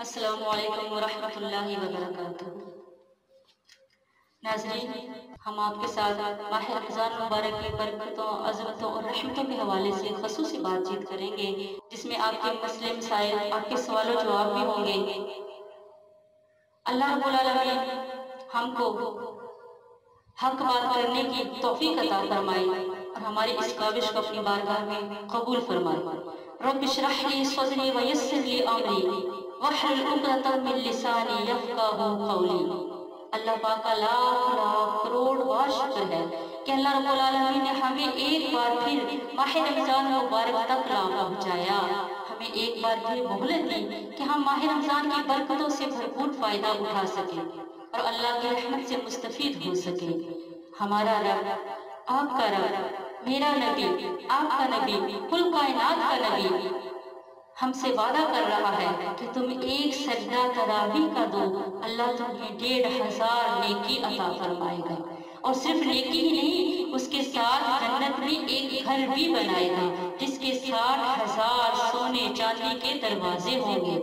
السلام علیکم ورحمۃ اللہ وبرکاتہ۔ ناظرین، ہم آپ کے ساتھ ماہ رمضان مبارک کی برکتوں، عظمتوں اور رحمتوں کے حوالے سے خصوصی بات چیت کریں گے، جس میں آپ کے مسئلے مسائل، آپ کے سوال و جواب بھی ہوں گے۔ اللہ رب العالمین ہم کو حق بات کرنے کی توفیق عطا فرمائے اور ہماری اس کاوش کو اپنی بارگاہ میں قبول فرمائے۔ رب اشرح لی صدری ویسر لی امری واحلل عقدۃ من لسانی یفقہوا قولی۔ اللہ پاک کا لاکھ لاکھ کروڑ بار شکر ہے کہ اللہ رب العالمین نے ہمیں ایک بار پھر ماہ رمضان مبارک تک لا پہنچایا، ہمیں ایک بار پھر مہلت دی کہ ہم ماہ رمضان کی برکتوں سے بھرپور فائدہ اٹھا سکیں اور اللہ کی رحمت سے مستفید ہو سکیں۔ ہمارا رب، آپ کا رب، میرا نبی، آپ کا نبی، کل کائنات کا نبی ہم سے وعدہ کر رہا ہے کہ تم ایک سجدہ تراویح کا دو، اللہ تمہیں 1500 نیکی عطا فرمائے گا، اور صرف نیکی ہی نہیں، اس کے ساتھ جنت میں ایک گھر بھی بنائے گا جس کے 60,000 سونے چاندی کے دروازے ہوں گے۔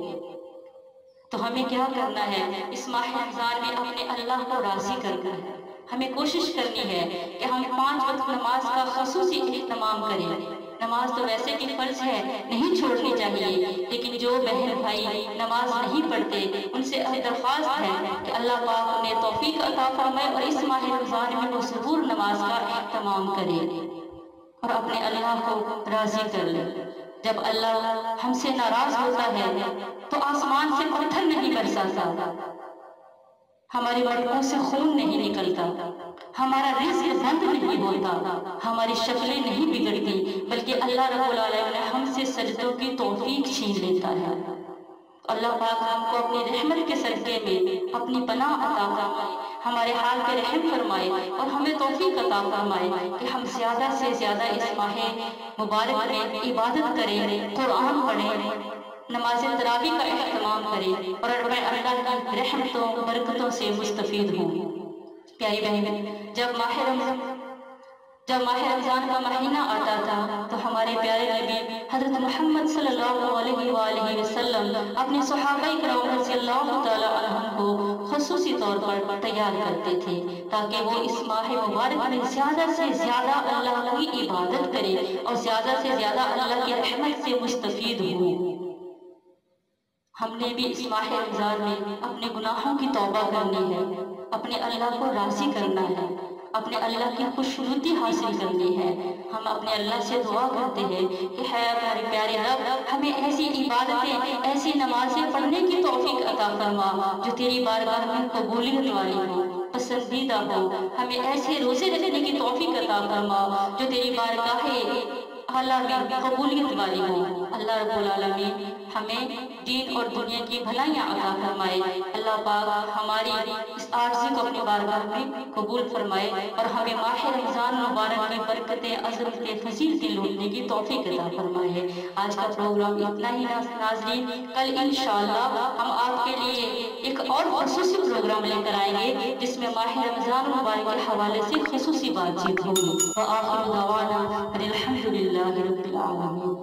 تو ہمیں کیا کرنا ہے؟ اس ماہ رمضان میں اپنے اللہ کو راضی کرنا ہے۔ ہمیں کوشش کرنی ہے کہ ہم 5 وقت نماز کا خصوصی اہتمام کریں۔ نماز تو ویسے بھی فرض ہے، نہیں چھوڑنی چاہیے، لیکن جو بہن بھائی نماز نہیں پڑھتے ان سے درخواست ہے کہ اللہ پاک انہیں توفیق عطا فرمائے اور اس ماہ رمضان میں وہ ضرور نماز کا اہتمام کرے اور اپنے اللہ کو راضی کر لے۔ جب اللہ ہم سے ناراض ہوتا ہے تو آسمان سے پتھر نہیں برساتا، ہماری مٹکوں سے خون نہیں نکلتا، ہمارا رزق بند نہیں ہوتا، ہماری شکلیں نہیں بگڑتی، بلکہ اللہ رب العالمین ہم سے سجدوں کی توفیق چھین لیتا ہے۔ اللہ پاک ہم کو اپنی رحمت کے صدقے میں اپنی پناہ عطا فرمائے، ہمارے حال پہ رحم فرمائے اور ہمیں توفیق عطا فرمائے کہ ہم زیادہ سے زیادہ اس ماہ مبارک میں عبادت کریں، قرآن پڑھیں، نماز تراویح کا اہتمام کریں اور اللہ کی رحمتوں برکتوں سے مستفید ہوں۔ پیاری بہن، جب ماہ رمضان کا مہینہ آتا تھا تو ہمارے پیارے نبی حضرت محمد صلی اللہ علیہ وآلہ وسلم اپنے صحابہ کرام رضی اللہ تعالی عنہم کو خصوصی طور پر تیار کرتے تھے تاکہ وہ اس ماہ مبارک میں زیادہ سے زیادہ اللہ کی عبادت کریں اور زیادہ سے زیادہ اللہ کی رحمت سے مستفید ہوں۔ ہم نے بھی اس ماہ رمضان میں اپنے گناہوں کی توبہ کرنی ہے، اپنے اللہ کو راضی کرنا ہے، اپنے اللہ کی خوشنودی حاصل کرنی ہے۔ ہم اپنے اللہ سے دعا کرتے ہیں کہ اے ہمارے پیارے رب، ہمیں ایسی عبادتیں، ایسی نمازیں پڑھنے کی توفیق عطا فرما جو تیری بارگاہ میں قبولیت والی ہو، پسندیدہ ہو۔ ہمیں ایسے روزے رکھنے کی توفیق عطا فرما جو تیری بارگاہ اعلیٰ میں قبولیت والی ہو۔ اللہ رب العالمین ہمیں دین اور دنیا کی بھلائیاں عطا فرمائے۔ اللہ پاک ہماری اس عاجزی کو اپنی بارگاہ میں قبول فرمائے اور ہمیں ماہ رمضان مبارک کی برکتیں، عظمتیں، فضیلتیں لوٹنے کی توفیق عطا فرمائے۔ آج کا پروگرام اتنا ہی ناظرین، کل انشاءاللہ ہم آپ کے لیے ایک اور خصوصی پروگرام لے کر آئیں گے جس میں ماہ رمضان مبارک کے حوالے سے خصوصی بات چیت ہوگی۔ وآخر دعوانا الحمدللہ رب العالمین۔